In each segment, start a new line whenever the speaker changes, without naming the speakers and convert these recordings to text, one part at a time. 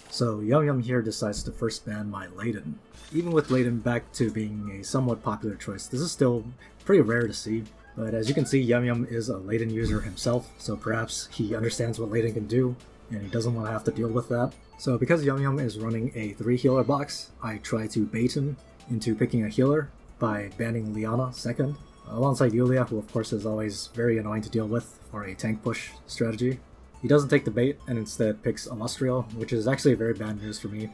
So Yum Yum here decides to first ban my Layden. Even with Layden back to being a somewhat popular choice, this is still pretty rare to see. But as you can see, Yum Yum is a Layden user himself, so perhaps he understands what Layden can do, and he doesn't want to have to deal with that. So because Yum Yum is running a 3 healer box, I try to bait him into picking a healer by banning Liana second, alongside Yulia, who of course is always very annoying to deal with for a tank push strategy. He doesn't take the bait and instead picks Illustrial, which is actually very bad news for me.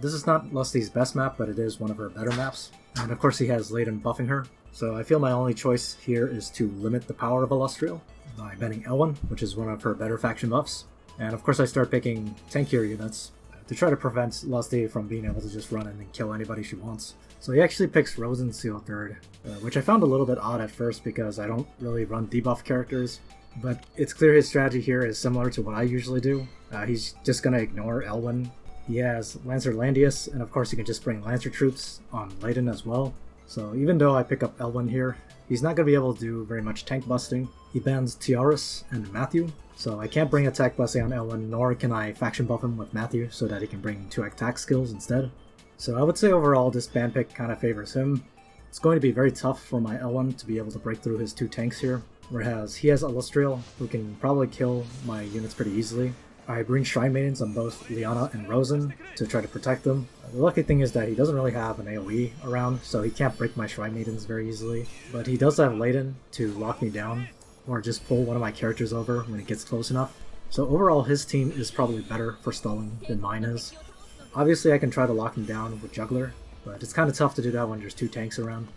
This is not Lusty's best map, but it is one of her better maps. And of course he has Layden buffing her, so I feel my only choice here is to limit the power of Illustrial by banning Elwyn, which is one of her better faction buffs. And of course I start picking tankier units to try to prevent Lusty from being able to just run in and kill anybody she wants. So he actually picks Rosenseal third, which I found a little bit odd at first because I don't really run debuff characters. But it's clear his strategy here is similar to what I usually do. He's just going to ignore Elwyn. He has Lancer Landius, and of course he can just bring Lancer troops on Layden as well. So even though I pick up Elwyn here, he's not going to be able to do very much tank busting. He bans Tiaris and Matthew, so I can't bring attack busting on Elwyn, nor can I faction buff him with Matthew so that he can bring 2 attack skills instead. So I would say overall this ban pick kind of favors him. It's going to be very tough for my Elwyn to be able to break through his 2 tanks here. Whereas he has Illustrial, who can probably kill my units pretty easily. I bring Shrine Maidens on both Liana and Rosen to try to protect them. The lucky thing is that he doesn't really have an AoE around, so he can't break my Shrine Maidens very easily. But he does have Layden to lock me down, or just pull one of my characters over when it gets close enough. So overall his team is probably better for stalling than mine is. Obviously I can try to lock him down with Juggler, but it's kind of tough to do that when there's 2 tanks around.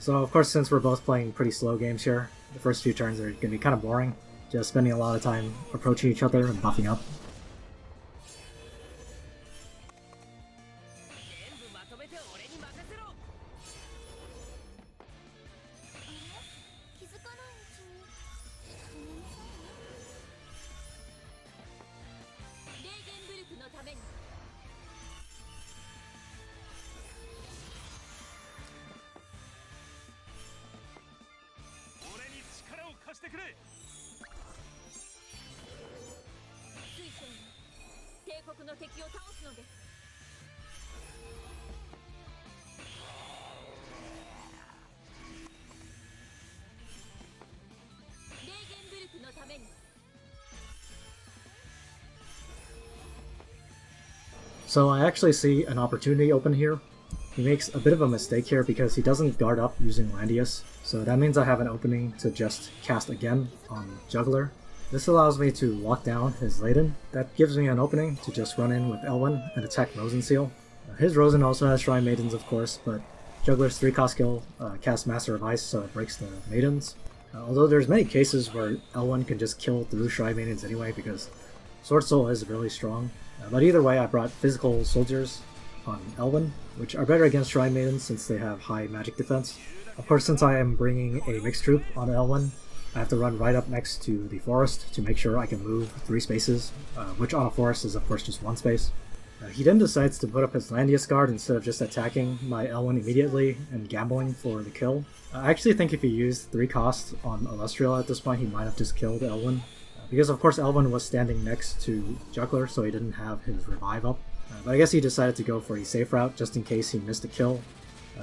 So of course, since we're both playing pretty slow games here, the first few turns are going to be kind of boring, just spending a lot of time approaching each other and buffing up. So I actually see an opportunity open here. He makes a bit of a mistake here because he doesn't guard up using Landius, so that means I have an opening to just cast again on Juggler. This allows me to lock down his Layden. That gives me an opening to just run in with Elwyn and attack Rosenseal. His Rosen also has Shrine Maidens of course, but Juggler's 3-cost skill casts Master of Ice, so it breaks the Maidens. Although there's many cases where Elwyn can just kill through Shrine Maidens anyway because Sword Soul is really strong. But either way, I brought physical soldiers on Elwyn, which are better against Shrine Maidens since they have high magic defense. Of course, since I am bringing a mixed troop on Elwyn, I have to run right up next to the forest to make sure I can move 3 spaces, which on a forest is of course just 1 space. He then decides to put up his Landius guard instead of just attacking my Elwyn immediately and gambling for the kill. I actually think if he used 3 costs on Illustrial at this point, he might have just killed Elwyn. Because of course Elwyn was standing next to Juggler, so he didn't have his revive up. But I guess he decided to go for a safe route just in case he missed a kill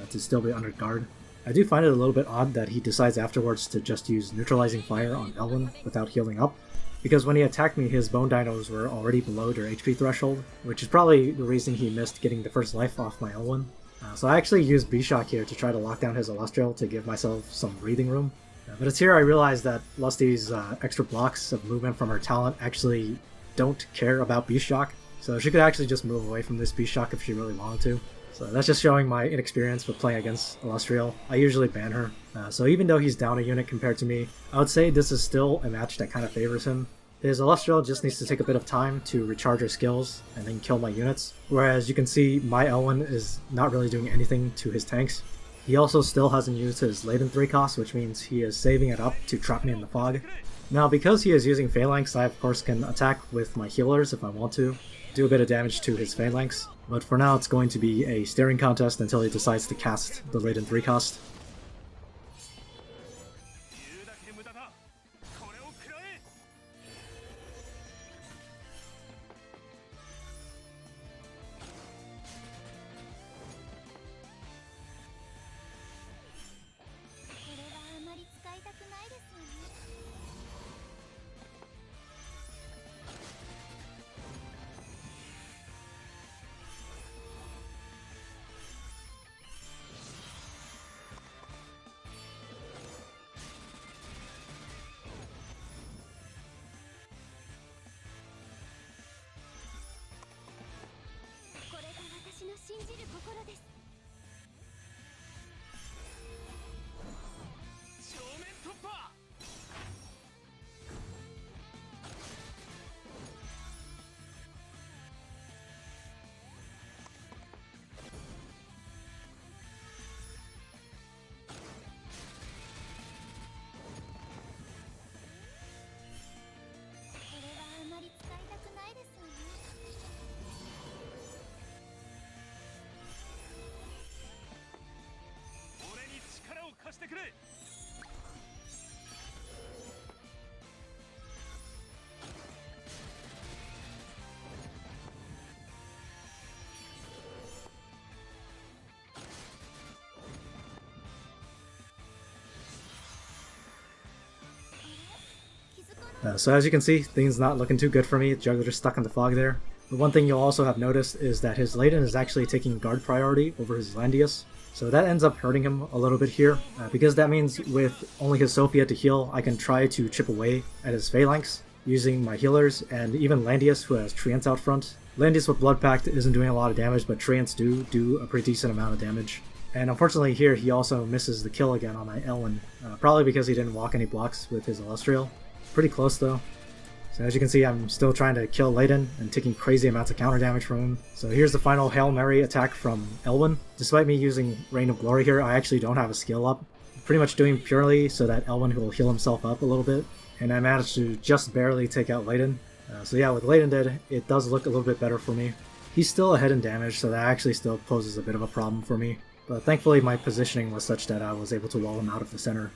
to still be under guard. I do find it a little bit odd that he decides afterwards to just use neutralizing fire on Elwyn without healing up, because when he attacked me his bone dinos were already below their HP threshold, which is probably the reason he missed getting the first life off my Elwyn. So I actually used B-Shock here to try to lock down his Illustrial to give myself some breathing room. But it's here I realized that Lusty's extra blocks of movement from her talent actually don't care about B-Shock, so she could actually just move away from this B-Shock if she really wanted to. So that's just showing my inexperience with playing against Illustrial. I usually ban her, so even though he's down a unit compared to me, I would say this is still a match that kind of favors him. His Illustrial just needs to take a bit of time to recharge her skills and then kill my units, whereas you can see my Elwyn is not really doing anything to his tanks. He also still hasn't used his Layden 3 cost, which means he is saving it up to trap me in the fog. Now because he is using Phalanx, I of course can attack with my healers if I want to, do a bit of damage to his Phalanx, but for now it's going to be a staring contest until he decides to cast the Layden 3 cost. So as you can see, things not looking too good for me. Juggler's stuck in the fog there. The one thing you'll also have noticed is that his Layden is actually taking guard priority over his Landius. So that ends up hurting him a little bit here, because that means with only his Sophia to heal, I can try to chip away at his Phalanx using my healers, and even Landius, who has Treants out front. Landius with Blood Pact isn't doing a lot of damage, but Treants do a pretty decent amount of damage. And unfortunately here, he also misses the kill again on my Elwyn, probably because he didn't walk any blocks with his Illustrial. Pretty close though. So as you can see, I'm still trying to kill Layden and taking crazy amounts of counter damage from him. So here's the final Hail Mary attack from Elwyn. Despite me using Reign of Glory here, I actually don't have a skill up. I'm pretty much doing purely so that Elwyn will heal himself up a little bit. And I managed to just barely take out Layden. So yeah, with Layden dead, it does look a little bit better for me. He's still ahead in damage, so that actually still poses a bit of a problem for me. But thankfully my positioning was such that I was able to wall him out of the center.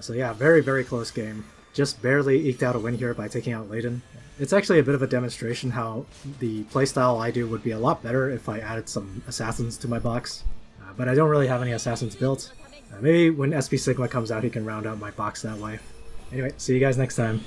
So yeah, very, very close game. Just barely eked out a win here by taking out Layden. It's actually a bit of a demonstration how the playstyle I do would be a lot better if I added some assassins to my box. But I don't really have any assassins built. Maybe when SP Sigma comes out he can round out my box that way. Anyway, see you guys next time.